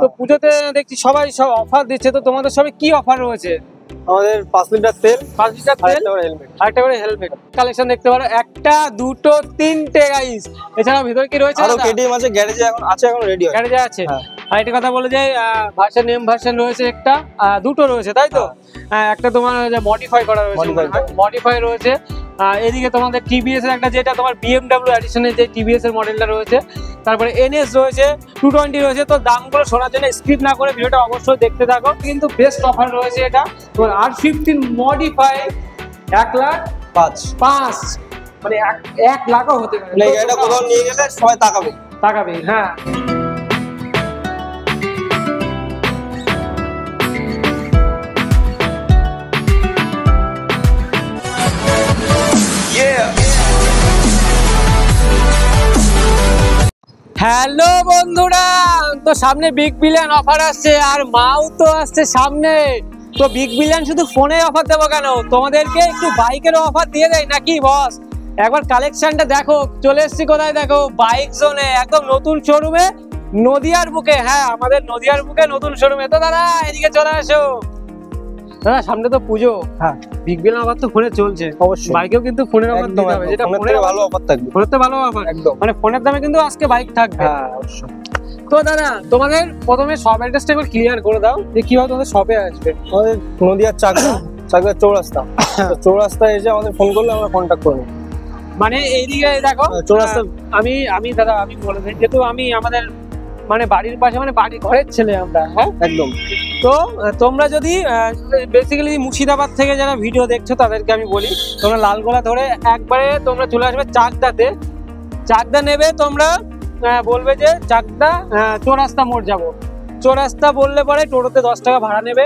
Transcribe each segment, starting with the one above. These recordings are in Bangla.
তো পুজোতে দেখছি সবাই সব অফার দিচ্ছে, তো তোমাদের সবে কি অফার রয়েছে? আমাদের 5 লিটার তেল, 5 লিটার তেল, হেলমেট, আরেকটা করে হেলমেট কালেকশন দেখতে পারো, একটা দুটো তিনটে গাইস। এছাড়াও ভিতরে কি রয়েছে? আরো কেটিএম আছে, গ্যারেজে এখন আছে, এখন রেডি আছে। গ্যারেজে আছে। আর একটা কথা বলে যাই, ভার্সন এম ভার্সন রয়েছে একটা, দুটো রয়েছে তাই তো? একটা তোমার মডিফাই করা রয়েছে, মডিফাই রয়েছে। এদিকে তোমাদের টিভিএস এর একটা, যেটা তোমার BMW এডিশনের যে টিভিএস এর মডেলটা রয়েছে, তারপরে NS রয়েছে, 220 রয়েছে। তো দামগুলো শোনার জন্য স্কিপ না করে ভিডিওটা অবশ্যই দেখতে থাকো। কিন্তু বেস্ট অফার রয়েছে এটা, তোমার R15 মডিফাই 1,05,000, মানে 1 লাখও হতে পারে। এটা কোথাও নিয়ে গেলে সবাই তাকাবে। হ্যাঁ। হ্যালো বন্ধুরা, তো সামনে বিগ বিলিয়ন অফার আসছে, আর মাও তো আসছে সামনে। তো বিগ বিলিয়ন শুধু ফোনে অফার দেবো কেন, তোমাদেরকে একটু বাইকেরও অফার দিয়ে দেয় নাকি বস? একবার কালেকশনটা দেখো, চলে এসেছি কোথায় দেখো, বাইক জোনে, একদম নতুন শোরুমে, নদিয়ার বুকে। হ্যাঁ, আমাদের নদিয়ার বুকে নতুন শোরুমে। তো দাদা এদিকে চলে আসো। দাদা সামনে তো পুজো, হ্যাঁ বিগ বিলিয়ন অফার তো ফোনে চলছে, অবশ্যই বাইকেও কিন্তু ফোনের অফার দিতে হবে, যেটা ফোনের ভালো অফার থাকবে, ফোনেতে ভালো অফার একদম, মানে ফোনের দামে কিন্তু আজকে বাইক থাকবে। হ্যাঁ অবশ্যই। তো দাদা তোমাদের প্রথমে শপ অ্যাড্রেসটা একবার ক্লিয়ার করে দাও, যে কিভাবে তোমাদের শপে আসবে। আমাদের নদিয়ার চাকদা চৌরাস্তা, তো চৌরাস্তায় এসে আমাদের ফোন করলে আমরা কন্ট্যাক্ট করব। মানে এইদিকে দেখো চৌরাস্তা, আমি দাদা আমি বলে দিই, যেহেতু আমি আমাদের মানে বাড়ির পাশে, মানে বাড়ি ঘরের ছেলে আমরা, হ্যাঁ একদম। তো তোমরা যদি বেসিক্যালি মুর্শিদাবাদ থেকে যারা ভিডিও দেখছো তাদেরকে আমি বলি, তোমরা লালগোলা ধরে একবারে তোমরা চলে আসবে চাকদাতে। চাকদা নেবে তোমরা, বলবে যে চাকদা চৌরাস্তা মোড় যাবো। চৌরাস্তা বললে পরে টোটোতে 10 টাকা ভাড়া নেবে,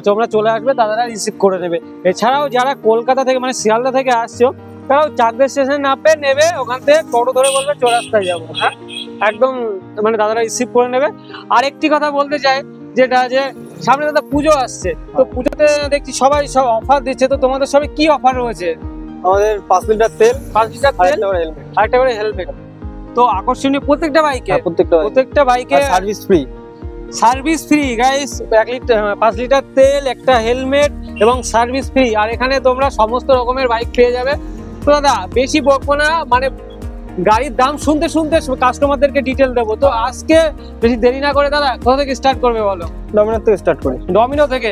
তোমরা চলে আসবে, দাদারা রিসিভ করে নেবে। এছাড়াও যারা কলকাতা থেকে মানে শিয়ালদা থেকে আসছো, তারাও চাকদা স্টেশন নামবে, নেবে ওখান থেকে টোটো ধরে বলবে চৌরাস্তায় যাবো। হ্যাঁ একদম, মানে দাদারা রিসিভ করে নেবে। আরেকটি কথা বলতে চাই, যেটা যে সামনে দাদা পুজো আসছে, তো পুজোতে দেখছি সবাই সব অফার দিচ্ছে, তো তোমাদের সবে কি অফার রয়েছে? আমাদের 5 লিটার তেল, 5 লিটার তেল, হেলমেট, আরেকটা করে হেলমেট। তো আকর্ষণীয় প্রত্যেকটা বাইকে সার্ভিস ফ্রি গাইস, 5 লিটার তেল, একটা হেলমেট এবং সার্ভিস ফ্রি। আর এখানে তোমরা সমস্ত রকমের বাইক পেয়ে যাবে। তো দাদা বেশি বকবো না, মানে গাড়ির দাম শুনতে শুনতে কাস্টমারদেরকে ডিটেল দেবো। তো আজকে বেশি দেরি না করে দাদা কোথা থেকে স্টার্ট করবে বলো? ডমিনো থেকে স্টার্ট করি। ডমিনো থেকে।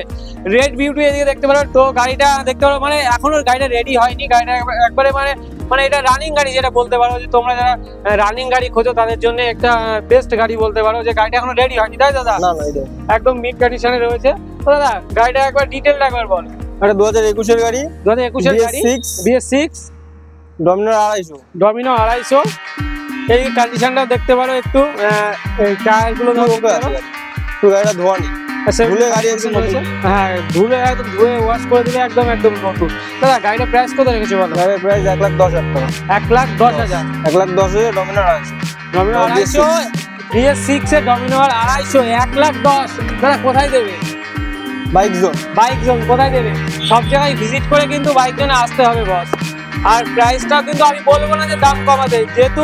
রেড বিউটি এদিকে দেখতে পারো, তো গাড়িটা দেখতে পারো, মানে এখনো গাড়িটা রেডি হয়নি, গাড়িটা একবারে মানে এটা রানিং গাড়ি, যেটা বলতে পারো যে তোমরা যারা রানিং গাড়ি খোঁজো তাদের জন্য একটা বেস্ট গাড়ি বলতে পারো, যে গাড়িটা এখনো রেডি হয়নি, তাই দাদা? না একদম মিড কন্ডিশনে রয়েছে। তো দাদা গাড়িটা একবার ডিটেলটা একবার বল। এটা 2021 এর গাড়ি, 2021 এর গাড়ি, BS6 ডমিনো 250। এই কন্ডিশনটা দেখতে পারো একটু, টায়ার গুলো গাড়িটা ধোয়া নেই, ধুলে গাড়ি একদম নতুন। হ্যাঁ ধুলে একদম ধুয়ে ওয়াশ করে দিলে একদম নতুন। দাদা গাড়িটার প্রাইস কত রেখেছো বলো? গাড়ির প্রাইস 1,10,000 টাকা। 1,10,000, 1,10,000 ডমিনো 250, ডমিনো 250, BS6 এর ডমিনো 250, 1,10,000। দাদা কোথায় দেবে? বাইক জোন কোথায় দেবে? সব জায়গায় ভিজিট করে কিন্তু বাইক জোনে আসতে হবে বস। আর প্রাইসটা কিন্তু আমি বলবো না যে দাম কমাতে, যেহেতু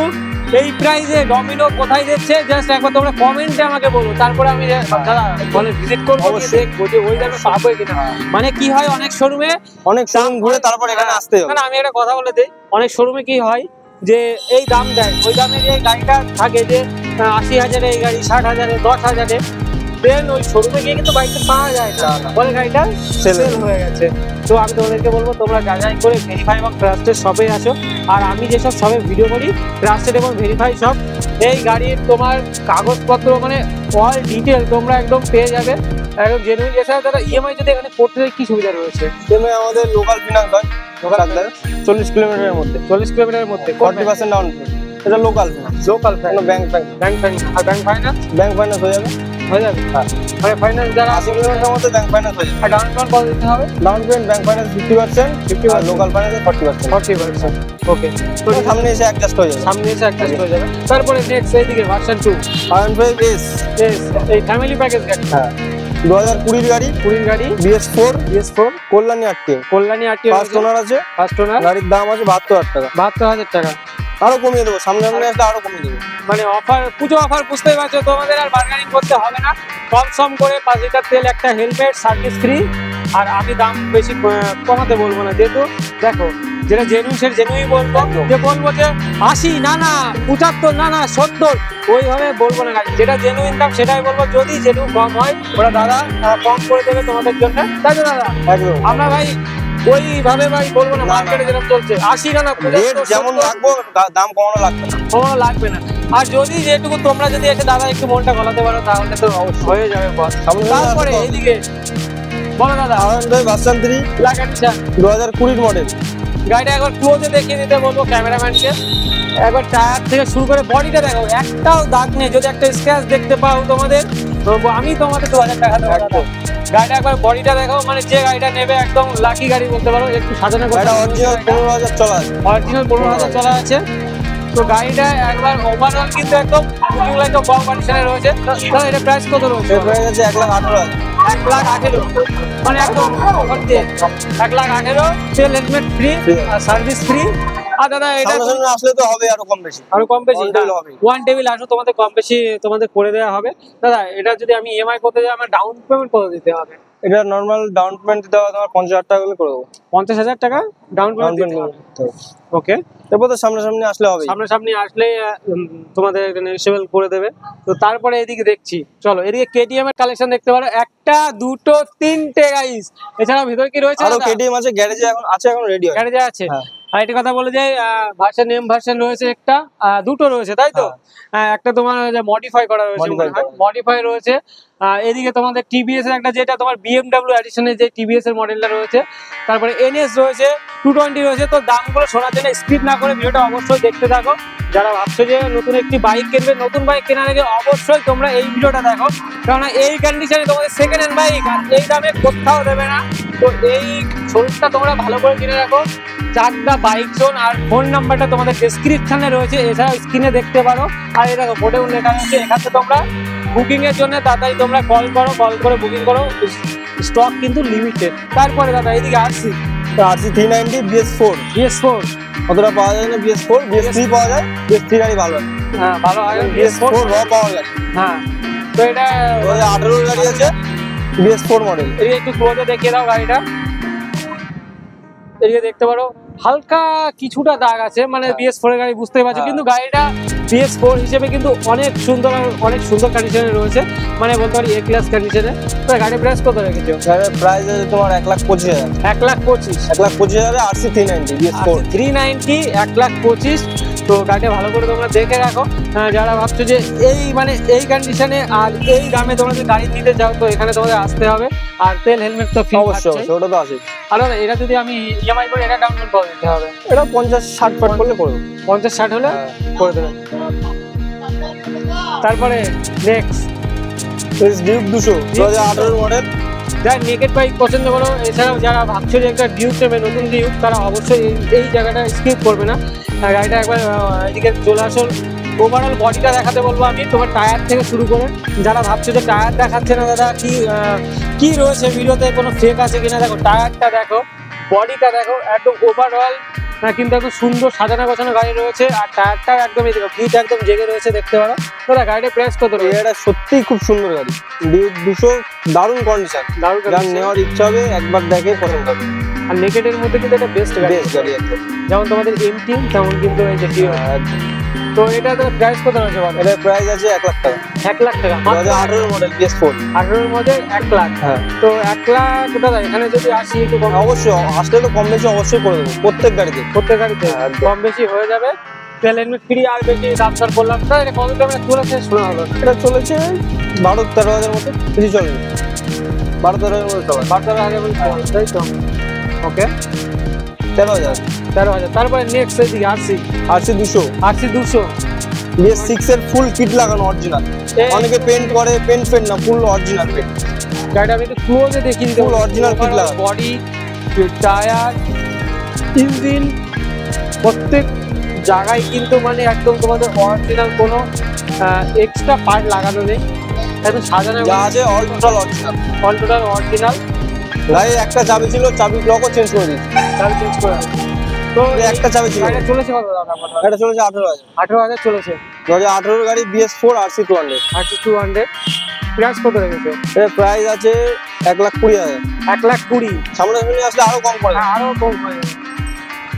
এই প্রাইসে ডমিনো কোথায় দিচ্ছে জাস্ট একবার তোমরা কমেন্টে আমাকে বলো, তারপরে আমি দাদা বলে ভিজিট করবো, দেখবো যে ওই দামে পাবো কিনা। মানে কি হয়, অনেক শোরুমে ঘুরে তারপর এখানে আসতে হবে। না আমি একটা কথা বলে দিই, অনেক শোরুমে কি হয় যে এই দাম দেয়, ওই দামে যে গাড়িটা থাকে যে 80,000 এই গাড়ি, 60,000, 10,000, দেন ওই শোরুমে গিয়ে কিন্তু বাইকটা পাওয়া যায় না, বলে গাড়িটা সেল হয়ে গেছে। তো আমি তোমাদেরকে বলবো তোমরা যাচাই করে ভেরিফাই এবং ট্রাস্টেড শপে আসো। আর আমি যেসব শপে ভিডিও করি, ট্রাস্টেড এবং ভেরিফাই শপ, এই গাড়ির তোমার কাগজপত্র মানে অল ডিটেল তোমরা একদম পেয়ে যাবে, একদম জেনুইন। এছাড়া তারা ইএমআই যদি এখানে করতে কি সুবিধা রয়েছে? ইএমআই আমাদের লোকাল ফিনান্স হয়, 40 কিলোমিটারের মধ্যে, 40 কিলোমিটারের মধ্যে 40% ডাউন পেমেন্ট। এটা লোকাল ব্যাংক ফাইন্যান্স হয়ে যাবে। হ্যাঁ মানে ফাইন্যান্স যারা 80 কিলোমিটারের মধ্যে ব্যাংক ফাইন্যান্স হয়ে যাবে। আর ডাউন পেমেন্ট কত দিতে হবে? ডাউন পেমেন্ট ব্যাংক ফাইন্যান্স 50%, আর লোকাল ফাইন্যান্স 40%। ওকে, তো সামনে এসে অ্যাডজাস্ট হয়ে যাবে। তারপরে নেক্সট এইদিকে ভার্সন 2 R15S, এই ফ্যামিলি প্যাকেজ গাড়ি। হ্যাঁ 2020 গাড়ি, BS4 Kalyani RTO, first owner আছে, গাড়ির দাম আছে 72,000 টাকা। 72,000 টাকা। আরো কমিয়ে দেবো, সামনে সামনে আসলে আরো কমিয়ে দেবো। মানে অফার, পুজো অফার বুঝতেই পারছো, তোমাদের আর বার্গেনিং করতে হবে না। কম সম করে 5 লিটার তেল, একটা হেলমেট, সার্ভিস ফ্রি। আর আমি দাম বেশি কমাতে বলবো না, যেহেতু দেখো যেটা জেনুইন সেটা জেনুইন বলবো। যে বলবো যে 80 না না 75 না না 70 ওইভাবে বলবো না গাড়ি, যেটা জেনুইন দাম সেটাই বলবো। যদি যেটুকু কম হয় ওরা দাদা কম করে দেবে তোমাদের জন্য, তাই তো দাদা? একদম আমরা ভাই ওইভাবে ভাই বলবো না, মার্কেটে যেরকম চলছে 80 না না রেট যেমন রাখবো দাম কমানো লাগবে না, কমানো লাগবে না। আর যদি যেটুকু তোমরা যদি এসে দাদা একটু মনটা গলাতে পারো তাহলে তো হয়ে যাবে বস। তারপরে এইদিকে বলো দাদা, আনন্দে ভার্সন 3 লাগাচ্ছা 2020 মডেল। গাড়িটা একবার ক্লোজে দেখিয়ে দিতে বলবো ক্যামেরাম্যানকে। একবার টায়ার থেকে শুরু করে বডিটা দেখো, একটাও দাগ নেই। যদি একটা স্ক্র্যাচ দেখতে পাও তোমাদের, তো আমি তোমাদের 2000 টাকা দেবো দাদা। গাড়িটা একবার বডিটা দেখো, মানে যে গাড়িটা নেবে একদম লাকি গাড়ি বলতে পারো। একটু সাজানো এটা অরিজিনাল 15,000 চলা আছে, অরিজিনাল 15,000 চলা আছে। তো গাড়িটা একবার ওভারঅল কিন্তু একদম লুকিং লাইক কম কন্ডিশনে রয়েছে। তো এটা প্রাইস কত রয়েছে? এর প্রাইস আছে 1,18,000। 1,18,000 মানে একদম 1,18,000 তেল হেলমেট ফ্রি আর সার্ভিস ফ্রি। আর দাদা এটা সামনে আসলে তো হবে আরো কম বেশি, আরো কম বেশি One table হবে। ওয়ান টেবিল আসো, তোমাদের কম বেশি তোমাদের করে দেওয়া হবে। দাদা এটা যদি আমি ইএমআই করতে যাই, আমার ডাউন পেমেন্ট কত দিতে হবে? এটা নরমাল ডাউন পেমেন্ট দিতে হবে তোমার 50,000 টাকা করে দেবো। 50,000 টাকা ডাউন পেমেন্ট দিতে হবে। ওকে, এরপর তো সামনে সামনে আসলে হবে। সামনাসামনি আসলে তোমাদের নেগোশিয়েবল করে দেবে। তো তারপরে এদিকে দেখছি, চলো এদিকে কেটিএম এর কালেকশন দেখতে পারো, একটা দুটো তিনটে গাইস। এছাড়াও ভিতরে কি রয়েছে? আরো কেটিএম আছে, গ্যারেজে এখন আছে, এখন রেডি আছে। গ্যারেজে আছে। হ্যাঁ। আর একটা কথা বলে যাই, ভার্সন নেম ভার্সন রয়েছে একটা, দুটো রয়েছে তাই তো? একটা তোমার মডিফাই করা রয়েছে, মডিফাই রয়েছে। এদিকে তোমাদের টিভিএস এর একটা, যেটা তোমার বিএমডব্লিউ এডিশনের যে টিভিএস এর মডেলটা রয়েছে। তারপরে এনএস রয়েছে, 220 রয়েছে। তো দামগুলো শোনার জন্য স্কিপ না করে ভিডিওটা অবশ্যই দেখতে থাকো। যারা ভাবছো যে নতুন একটি বাইক কিনবে, নতুন বাইক কেনার আগে অবশ্যই তোমরা এই ভিডিওটা দেখো, কারণ এই কন্ডিশনে তোমাদের সেকেন্ড হ্যান্ড বাইক এই দামে কোথাও দেবে না। তো এই শোরুমটা তোমরা ভালো করে কিনে রাখো। চাকদা বাইক জোন, আর ফোন নাম্বারটা তোমাদের ডেসক্রিপশনে রয়েছে, এছাড়াও স্ক্রিনে দেখতে পারো। আর এই দেখো বোর্ডেও লেখা আছে, এখান থেকে তোমরা বুকিং এর জন্য তাড়াতাড়ি তোমরা কল করে বুকিং করো, স্টক কিন্তু লিমিটেড। তারপরে দাদা এদিকে আসছি, আরসি 390 BS4 অতটা পাওয়া যায় না, BS4 BS3 পাওয়া যায়। BS3 গাড়ি ভালো হয়, হ্যাঁ ভালো হয়। BS4 র পাওয়ার গাড়ি। হ্যাঁ, তো এটা 2018 গাড়ি আছে, BS4 মডেল। এই একটু ক্লোজে দেখিয়ে দাও গাড়িটা। এদিকে দেখতে পারো হালকা কিছুটা দাগ আছে, মানে BS4 এর গাড়ি বুঝতেই পারছো, কিন্তু গাড়িটা BS4 হিসেবে কিন্তু অনেক সুন্দর কন্ডিশনে রয়েছে, মানে বলতে পারি এ ক্লাস কন্ডিশনে। তো গাড়ির প্রাইস কত রেখেছো? গাড়ির প্রাইস আছে তোমার 1,25,000। 1,25,000 1,25,000 আরসি 390 BS4 390 1,25,000। তো গাড়িটা ভালো করে তোমরা দেখে রাখো। যারা ভাবছো যে এই কন্ডিশনে আর এই দামে তোমরা যদি গাড়ি নিতে চাও, তো এখানে তোমাদের আসতে হবে। আর তেল হেলমেট তো ফ্রি, অবশ্যই ওটা তো আছে। আর এটা যদি আমি ইএমআই করে, এটা ডাউন পেমেন্ট করে দিতে হবে। এটা 50-60 পার করলে করবে, 50-60 হলে করে দেবেন। তারপরে নেক্সট ডিউক 200 2018 মডেল। যারা নেকেড বাইক পছন্দ করো, এছাড়াও যারা ভাবছো যে একটা ডিউক নেবে, নতুন ডিউক, তারা অবশ্যই এই জায়গাটা স্কিপ করবে না। গাড়িটা একবার এদিকে চলে আসো। ওভারঅল বডিটা দেখাতে বলবো আমি, তোমার টায়ার থেকে শুরু করে। যারা ভাবছো যে টায়ার দেখাচ্ছে না দাদা, কি রয়েছে ভিডিওতে, কোনো ফেক আছে কিনা, দেখো টায়ারটা দেখো, বডিটা দেখো, একদম ওভারঅল কিন্তু একদম সুন্দর সাজানো গোছানো গাড়ি রয়েছে। আর টায়ারটাও একদম এই দেখো, ভিট একদম জেগে রয়েছে, দেখতে পারো। দাদা গাড়ির প্রাইস কত রয়েছে? এটা সত্যিই খুব সুন্দর গাড়ি, ডিউক 200 দারুণ কন্ডিশন। যার নেওয়ার ইচ্ছা হবে একবার দেখে পছন্দ হবে। আর নেকেডের মধ্যে কিন্তু এটা বেস্ট গাড়ি একদম, যেমন তোমাদের এমটি, তেমন কিন্তু এই যে তো এটা তো প্রাইস কত রয়েছে বলো? এটার প্রাইস আছে 1,00,000 টাকা। 1,00,000 টাকা 2018 মডেল BS4। 18 এর মধ্যে 1,00,000। হ্যাঁ, তো 1,00,000 দাদা এখানে যদি আসি একটু কম, অবশ্যই আসলে তো কম বেশি অবশ্যই করে দেবো প্রত্যেক গাড়িতে। কম বেশি হয়ে যাবে। তেল হেলমেট ফ্রি, আর বেশি দাম দর করলাম না। এটা কত দামে চলেছে শোনা হলো? এটা চলেছে 12-13 মতো, বেশি চলে 12-13 মতো চলে। 12-13 মতো, তাই তো? ওকে, 13,000। তারপরে নেক্সট এদিকে আরসি 200 BS6 এর ফুল কিট লাগানো অরিজিনাল। অনেকে পেন্ট করে, পেন্ট না, ফুল অরিজিনাল পেন্ট। গাড়িটা আমি একটু ক্লোজে দেখিয়ে দিই। ফুল অরিজিনাল কিট লাগানো, বডি, টায়ার, ইঞ্জিন, প্রত্যেক জায়গায় কিন্তু মানে একদম তোমাদের অরিজিনাল, কোনো এক্সট্রা পার্ট লাগানো নেই, একদম সাজানো যা আছে অল টোটাল অরিজিনাল। গাড়ির একটা চাবি ছিল, চাবি লকও চেঞ্জ করে দিয়েছি। চাবি চেঞ্জ করে তো একটা চাবি ছিল। গাড়িটা চলেছে কত দাদা? এটা চলেছে 18,000। 18,000 চলেছে। 2018 গাড়ি BS4 RC 200। RC 200 প্রাইস কত রেখেছে? এর প্রাইস আছে 1,20,000। 1,20,000। সামনে আসলে আরো কম করে। আরো কম হয়ে যাবে,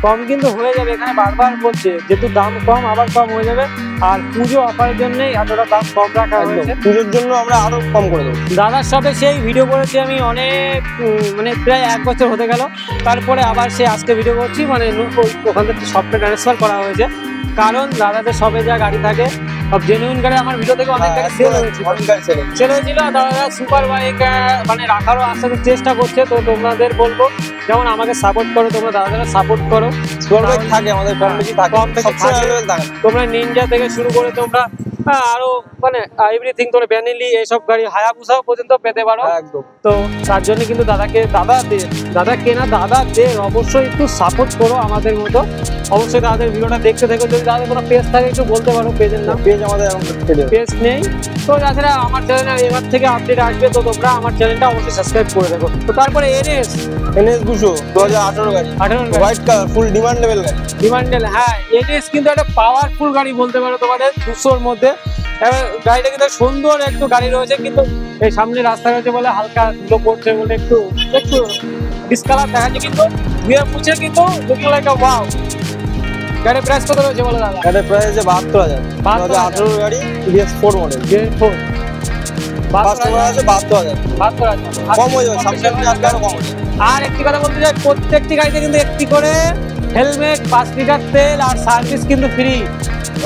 কম কিন্তু হয়ে যাবে। এখানে বারবার বলছে যেহেতু দাম কম, আবার কম হয়ে যাবে। আর পুজো অফারের জন্যই এতটা দাম কম রাখা হয়েছে। পুজোর জন্য আমরা আরো কম করে দেবো। দাদার শপে সেই ভিডিও করেছি আমি অনেক, মানে প্রায় 1 বছর হতে গেল। তারপরে আবার সে আজকে ভিডিও করছি, মানে ওখান থেকে শপটা ট্রান্সফার করা হয়েছে। কারণ দাদাদের শপে যা গাড়ি থাকে সব জেনুইন গাড়ি। আমার ভিডিও থেকে অনেক গাড়ি সেল হয়েছিল, সেল হয়েছিল। দাদারা সুপার বাইক মানে রাখারও আস্তে আস্তে চেষ্টা করছে। তো তোমাদের বলবো যেমন আমাকে সাপোর্ট করো, তোমরা দাদাদের সাপোর্ট করো। থাকে আমাদের কম বেশি থাকে, তোমরা নিনজা থেকে শুরু করে তোমরা আরো মানে এভরিথিং তোমরা ভ্যানিলি এইসব গাড়ি হায়াবুসাও পর্যন্ত পেতে পারো। একদম। তো তার জন্য কিন্তু দাদা কেনা দাদাদের অবশ্যই একটু সাপোর্ট করো আমাদের মতো। অবশ্যই দাদাদের ভিডিওটা দেখতে থাকো। যদি দাদাদের কোনো পেজ থাকে একটু বলতে পারো পেজের নাম। পেজ আমাদের এখন পেজ নেই। তো তাছাড়া আমার চ্যানেলে এবার থেকে আপডেট আসবে, তো তোমরা আমার চ্যানেলটা অবশ্যই সাবস্ক্রাইব করে দেখো। তো তারপরে NS 200 2018 গাড়ি, 18 হোয়াইট কালার, ফুল ডিমান্ডেবল গাড়ি। ডিমান্ডেবল, হ্যাঁ। NS কিন্তু একটা পাওয়ারফুল গাড়ি বলতে পারো তোমাদের 200-র মধ্যে। গাড়িটা কিন্তু সুন্দর একটু গাড়ি রয়েছে, কিন্তু এই সামনে রাস্তা রয়েছে বলে হালকা ধুলো পড়ছে বলে একটু ডিসকালার দেখাচ্ছে, কিন্তু ধুয়ে মুছে কিন্তু লুকিং লাইক আ ওয়াও। গাড়ির প্রাইস কত রয়েছে বলো দাদা? গাড়ির প্রাইস আছে 72,000। 2018 গাড়ি BS4 মডেল। BS4 কাস্টমার আছে 72,000। কম হয়ে যাবে, সামনে আরো কম হবে। আর একটি কথা বলতে চাই, প্রত্যেকটি গাড়িতে কিন্তু একটি করে হেলমেট, 5 লিটার তেল আর সার্ভিস কিন্তু ফ্রি।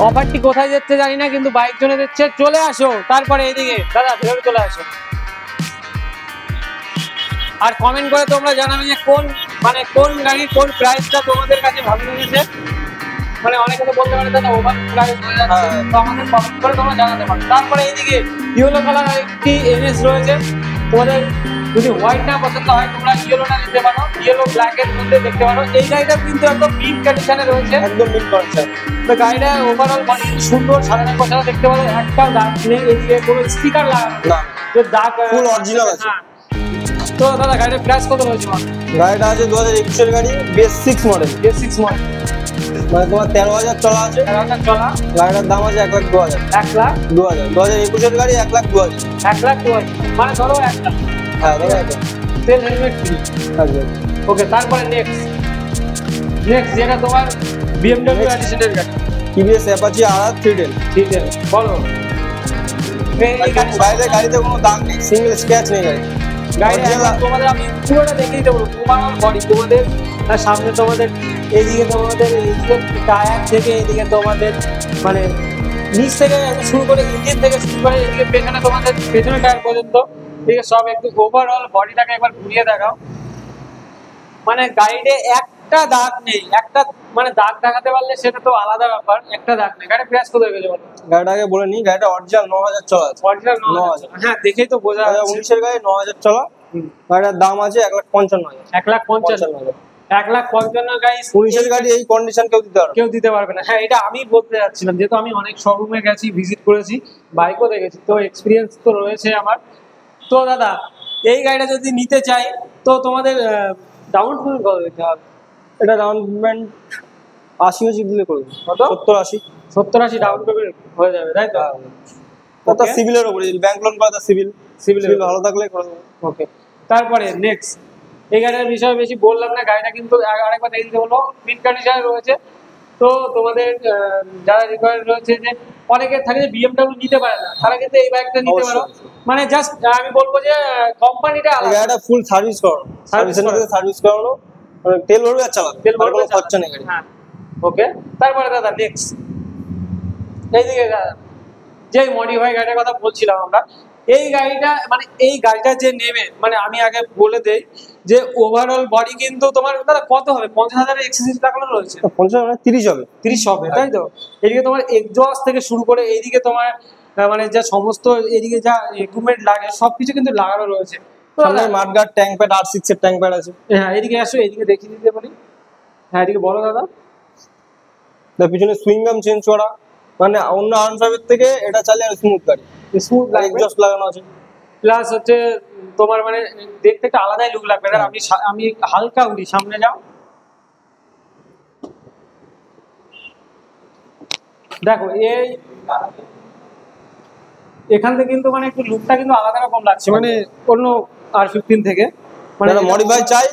অফারটি কোথায় যাচ্ছে জানি না, কিন্তু বাইক জন্য দিচ্ছে। চলে আসো তারপরে এইদিকে দাদা ভিতরে চলে আসো, আর কমেন্ট করে তোমরা জানাবে যে কোন গাড়ি কোন প্রাইসটা তোমাদের কাছে ভালো লেগেছে। মানে অনেকে তো বলতে পারে দাদা ওভার প্রাইস হয়ে যাচ্ছে, তো আমাদের কমেন্ট করে তোমরা জানাতে পারো। তারপরে এইদিকে ইয়েলো কালার একটি NS রয়েছে। তোমাদের যদি হোয়াইট না পছন্দ হয় তোমরা ইয়েলোটা নিতে পারো, ইয়েলো ব্ল্যাক এর মধ্যে দেখতে পারো। এই গাড়িটা কিন্তু একদম মিড কন্ডিশনে রয়েছে, একদম মিড কন্ডিশন। তো গাড়িটা ওভারঅল মানে সুন্দর, 9.5 বছর দেখতে পারো। একটাও দাগ নেই, এদিকে কোনো স্টিকার লাগানো না, যে দাগ ফুল অরিজিনাল আছে। তো দাদা গাড়ির প্রাইস কত রয়েছে? গাড়িটা আছে 2021 এর গাড়ি, BS6 মডেল। BS6 মডেল মানে তোমার 13,000 চলা আছে। 13,000 চলা। গাড়িটার দাম আছে 1,02,000। 1,02,000। 2021 এর গাড়ি 1,02,000। 1,02,000 মানে ধরো 1 লাখ। হ্যাঁ ধরো 1 লাখ। তেল হেলমেট ফ্রি। একদম। ওকে, তারপরে নেক্সট যেটা তোমার BMW এডিশনের গাড়ি, TVS Apache RR 310। ঠিক আছে বলো। এই বাইরে গাড়িতে কোনো দাগ নেই, সিঙ্গেল স্ক্র্যাচ নেই গাড়ি। তোমাদের আমি পুরোটা দেখিয়ে দিতে পারবো। তোমার বডি, তোমাদের সামনে, তোমাদের এইদিকে, তোমাদের এইদিকে টায়ার থেকে এইদিকে তোমাদের মানে নিচ থেকে শুরু করে, ইঞ্জিন থেকে শুরু করে এদিকে পেছনে, তোমাদের পেছনে টায়ার পর্যন্ত, এদিকে সব একটু ওভারঅল বডিটাকে একবার ঘুরিয়ে দেখাও। মানে গাড়িতে একটা দাগ নেই, একটা মানে দাগ দেখাতে পারলে সেটা তো আলাদা ব্যাপার, একটা দাগ নেই। গাড়ির প্রাইস কত হয়ে গেছে বলো? গাড়িটাকে বলে নি, গাড়িটা অরিজিনাল 9,000 চলা আছে। অরিজিনাল 9,000, হ্যাঁ দেখেই তো বোঝা যাচ্ছে। 2019 এর গাড়ি 9,000 চলা। গাড়িটার দাম আছে 1,55,000। 1,55,000। 1,55,000 গাইস। 19 এর গাড়ি এই কন্ডিশন কেউ দিতে পারবে না। হ্যাঁ, এটা আমি বলতে যাচ্ছিলাম, যেহেতু আমি অনেক শোরুমে গেছি, ভিজিট করেছি, বাইকও দেখেছি, তো এক্সপিরিয়েন্স তো রয়েছে আমার। তো দাদা এই গাড়িটা যদি নিতে চাই তো তোমাদের ডাউন পেমেন্ট কত দিতে হবে? এটা ডাউন পেমেন্ট 80 দিলে করবে। কত? 70-80 ডাউন পেমেন্ট হয়ে যাবে, তাই তো? ওটা সিভিলের উপরে, ব্যাংক লোন করা, সিভিল ভালো থাকলে করে দেবো। ওকে, তারপরে নেক্সট এই গাড়ির বিষয়ে বেশি বললাম না। গাড়িটা কিন্তু আরেকবার দেখে দিতে বলো, মিড কন্ডিশনে রয়েছে। তো তোমাদের যারা রিকোয়ার রয়েছে, যে অনেকে থাকে যে BMW নিতে পারে না, তারা কিন্তু এই বাইকটা নিতে পারো। মানে জাস্ট আমি বলবো যে কোম্পানিটা আলাদা, গাড়িটা ফুল সার্ভিস করানো, সার্ভিস করানো, তেল ভরবে আর চালাবে, তেল ভরবে, কোনো খরচা নেই গাড়ি। হ্যাঁ ওকে, তারপরে দাদা নেক্সট এইদিকে দাদা যে মডিফাই গাড়িটার কথা বলছিলাম আমরা, এই গাড়িটা মানে এই গাড়িটা যে নেবে, মানে আমি আগে বলে দেই যে ওভারঅল বডি কিন্তু তোমার দাদা কত হবে? 50,000 এর এক্সেসরিজ লাগানো রয়েছে। 50 মানে 30 হবে। 30 হবে, তাই তো? এদিকে তোমার এক্সজস্ট থেকে শুরু করে এইদিকে তোমার মানে যা সমস্ত এদিকে যা ইকুইপমেন্ট লাগে সবকিছু কিন্তু লাগানো রয়েছে। সামনে মাডগার্ড, ট্যাঙ্ক প্যাড, R6 এর ট্যাঙ্ক প্যাড আছে। হ্যাঁ, এদিকে আসো, এদিকে দেখিয়ে দিতে বলি। হ্যাঁ, এদিকে বলো দাদা। তার পিছনে সুইং গাম চেঞ্জ করা, মানে অন্য R5 এর থেকে এটা চালিয়ে আর স্মুথ গাড়ি, স্মুথ এক্সজস্ট লাগানো আছে। প্লাস হচ্ছে তোমার মানে দেখতে একটা আলাদাই লুক লাগবে। আমি হালকা উড়ি, সামনে যাও। দেখো এই এখান থেকে কিন্তু মানে একটু লুকটা কিন্তু আলাদা রকম লাগছে, মানে অন্য R15 থেকে। মানে যারা মডিফাই চাই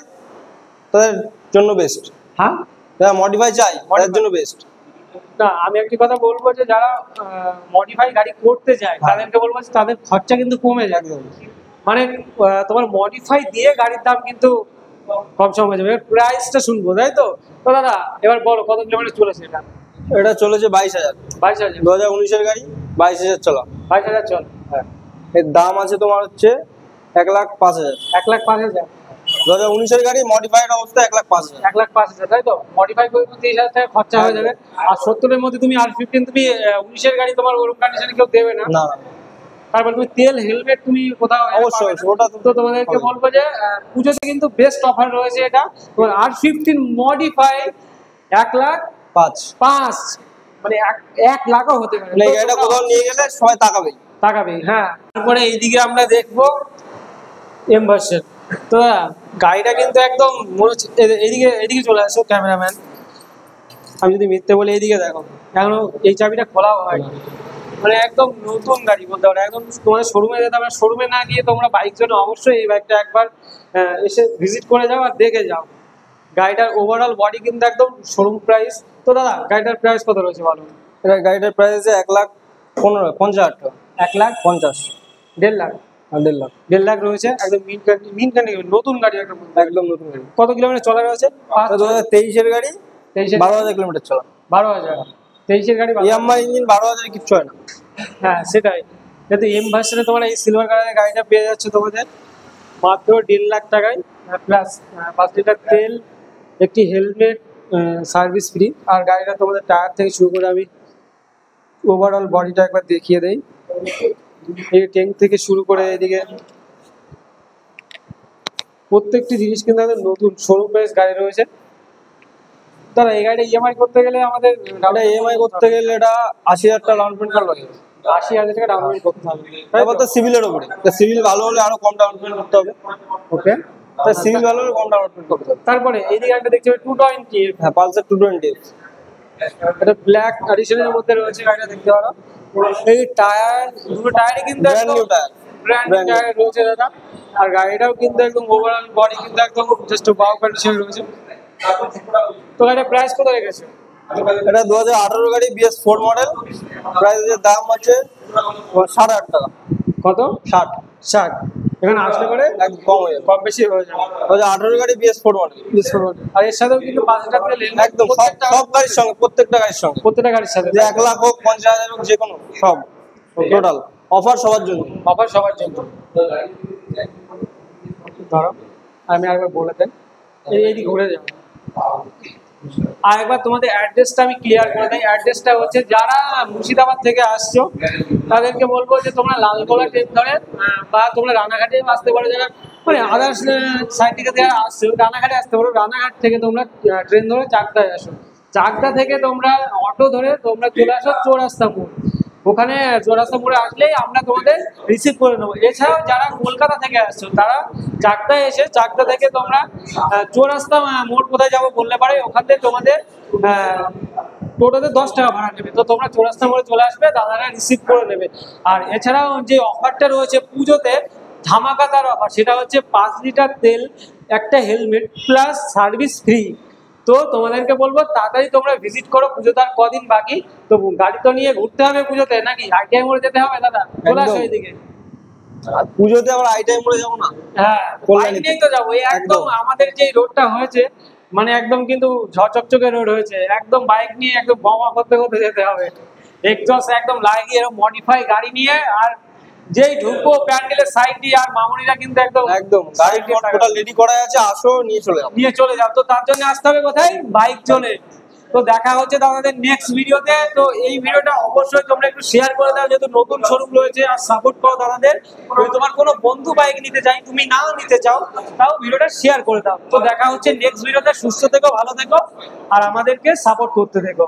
তাদের জন্য বেস্ট। হ্যাঁ, যারা মডিফাই চাই তাদের জন্য বেস্ট। না আমি একটি কথা বলবো যে যারা মডিফাই গাড়ি করতে চায় তাদেরকে বলবো যে তাদের খরচা কিন্তু কমে যাবে। মানে তোমার মডিফাই দিয়ে গাড়ির দাম কিন্তু কম সম হয়ে যাবে। প্রাইসটা শুনবো, তাই তো? তো দাদা এবার বলো কত কিলোমিটার চলেছে এটা? এটা চলেছে 22,000। 22,000। 2019-এর গাড়ি, 22,000 চলা। 22,000 চল। হ্যাঁ, এর দাম আছে তোমার হচ্ছে 1,05,000। 1,05,000। 2019-এর গাড়ি মডিফাইড অবস্থা 1,05,000। 1,05,000, তাই তো? মডিফাই করে 30,000 টাকা খরচা হয়ে যাবে। আর 70-এর মধ্যে তুমি R15 তুমি 19-এর গাড়ি তোমার ওরকম কন্ডিশনে কেউ দেবে না। না, তারপর তুমি তেল হেলমেট তুমি কোথাও অবশ্যই ওটা তো তোমাদেরকে বলবো যে পুজোতে কিন্তু বেস্ট অফার রয়েছে। এটা তোমার R15 মডিফাই 1,05,000, মানে 1,00,000ও হতে পারে। মানে এটা কোথাও নিয়ে গেলে সবাই তাকাবেই। হ্যাঁ। তারপরে এইদিকে আমরা দেখবো এম ভার্সন। তো গাড়িটা কিন্তু একদম মনে হচ্ছে এদিকে চলে আসো ক্যামেরাম্যান। আমি যদি মিথ্যে বলি এইদিকে দেখো, এখনো এই চাবিটা খোলাও হয়, মানে একদম নতুন গাড়ি বলতে পারো। একদম তোমাদের শোরুমে যেতে হবে, শোরুমে না গিয়ে তোমরা বাইক জন্য অবশ্যই এই বাইকটা একবার এসে ভিজিট করে যাও আর দেখে যাও। গাড়িটার ওভারঅল বডি কিন্তু একদম শোরুম প্রাইস। তো দাদা গাড়িটার প্রাইস কত রয়েছে বলো? এটা গাড়িটার প্রাইস আছে 1,50,000 টাকা। 1,50,000, 1,50,000, 1,50,000 রয়েছে। একদম মিন কন্ডিশন নতুন গাড়ি একদম নতুন গাড়ি। কত কিলোমিটার চলা রয়েছে? 2023-এর গাড়ি, 12,000 কিলোমিটার চলা। 12,000। 23-এর গাড়ি ইয়ামাহা ইঞ্জিন, 12,000 কিচ্ছু হয় না। হ্যাঁ সেটাই। কিন্তু এম ভার্সনে তোমার এই সিলভার কালারের গাড়িটা পেয়ে যাচ্ছে তোমাদের মাত্র 1,50,000 টাকায়, প্লাস 5 লিটার তেল, একটি হেলমেট, সার্ভিস ফ্রি। আর গাড়িটা তোমাদের টায়ার থেকে শুরু করে আমি ওভারঅল বডিটা একবার দেখিয়ে দেই। এই ট্যাঙ্ক থেকে শুরু করে এদিকে প্রত্যেকটি জিনিস কিন্তু আমাদের নতুন শোরুম প্রাইস গাড়ি রয়েছে। দাদা এই গাড়িটা ইএমআই করতে গেলে আমাদের ইএমআই করতে গেলে এটা 80,000 টাকা ডাউন পেমেন্ট লাগে। 80,000 টাকা ডাউন পেমেন্ট করতে হবে। তারপর তো সিভিলের উপরে, সিভিল ভালো হলে আরো কম ডাউন পেমেন্ট করতে হবে। ওকে, তাই সিভিল ভালো হলে কম ডাউন পেমেন্ট করতে হবে। তারপরে এইদিকে একটা দেখতে পাচ্ছি 220। হ্যাঁ, পালসার 220। এটা ব্ল্যাক এডিশনের মধ্যে রয়েছে গাড়িটা, দেখতে পারো। এই টায়ার, দুটো টায়ারই কিন্তু brand new tyre, brand new tyre রয়েছে দাদা। আর গাড়িটাও কিন্তু একদম ওভারঅল বডি কিন্তু একদম জাস্ট ওয়াও কন্ডিশনে রয়েছে। তো গাড়ির প্রাইস কত রেখেছে? এটা 2018 গাড়ি, BS4 মডেল। প্রাইসের দাম আছে 60,000 টাকা। কত? 60। এখানে আসলে পরে একদম কম হয়ে যাবে, কম বেশি হয়ে যাবে। 2018 গাড়ি, BS4 মডেল। আর এর সাথেও কিন্তু 5,000 টাকা লেন একদম সব গাড়ির সঙ্গে, প্রত্যেকটা গাড়ির সঙ্গে, প্রত্যেকটা গাড়ির সাথে। যে 1,00,000 হোক, 50,000 হোক, যে কোনো সব টোটাল অফার সবার জন্য। অফার সবার জন্য। ধরো আমি আরেকবার বলে দেন, এইদিকে ঘুরে যাবো। আর একবার তোমাদের অ্যাড্রেসটা আমি ক্লিয়ার করে দিই। অ্যাড্রেসটা হচ্ছে যারা মুর্শিদাবাদ থেকে আসছো তাদেরকে বলবো যে তোমরা লালগোলা ট্রেন ধরে বা তোমরা রানাঘাটে আসতে পারো। যারা মানে আদার্স সাইড থেকে আসছো রানাঘাটে আসতে পারো। রানাঘাট থেকে তোমরা ট্রেন ধরে চাকদায় আসো। চাকদা থেকে তোমরা অটো ধরে তোমরা চলে আসো চৌরাস্তা মোড়। ওখানে চৌরাস্তা মোড়ে আসলেই আমরা তোমাদের রিসিভ করে নেবো। এছাড়াও যারা কলকাতা থেকে আসছো তারা চাকদায় এসে চাকদা থেকে তোমরা চৌরাস্তা মোড় কোথায় যাবো বললে পারে, ওখান থেকে তোমাদের টোটোতে 10 টাকা ভাড়া নেবে। তো তোমরা চৌরাস্তা মোড়ে চলে আসবে, দাদারা রিসিভ করে নেবে। আর এছাড়াও যে অফারটা রয়েছে পুজোতে ধামাকাদার অফার, সেটা হচ্ছে 5 লিটার তেল, একটা হেলমেট প্লাস সার্ভিস ফ্রি। তো তোমাদেরকে বলবো তাড়াতাড়ি তোমরা ভিজিট করো। পুজো তার কদিন বাকি, তো গাড়ি তো নিয়ে ঘুরতে হবে পুজোতে, নাকি আইটিআই মোড়ে যেতে হবে দাদা? চলে আসো এইদিকে। পুজোতে আবার আইটিআই মোড়ে যাবো না? হ্যাঁ, বাইক নিয়েই তো যাবো। এই একদম আমাদের যে রোডটা হয়েছে মানে একদম কিন্তু ঝকঝকে রোড হয়েছে, একদম বাইক নিয়ে একদম বোমা করতে করতে যেতে হবে। এক্সজস্ট একদম লাগিয়ে এরকম মডিফাই গাড়ি নিয়ে, আর যেই ঢুকবো প্যান্ডেলের সাইড দিয়ে আর মামুনিরা কিন্তু একদম গাড়ি টোটাল রেডি করা আছে, আসো নিয়ে চলে যাও। তো তার জন্য আসতে হবে কোথায়? বাইক জোনে। তো দেখা হচ্ছে তোমাদের নেক্সট ভিডিওতে। তো এই ভিডিওটা অবশ্যই তোমরা একটু শেয়ার করে দাও, যেহেতু নতুন শোরুম রয়েছে, আর সাপোর্ট করো দাদাদের। যদি তোমার কোনো বন্ধু বাইক নিতে চাই, তুমি নাও নিতে চাও, তাও ভিডিওটা শেয়ার করে দাও। তো দেখা হচ্ছে নেক্সট ভিডিওতে। সুস্থ থেকো, ভালো থেকো, আর আমাদেরকে সাপোর্ট করতে থেকো।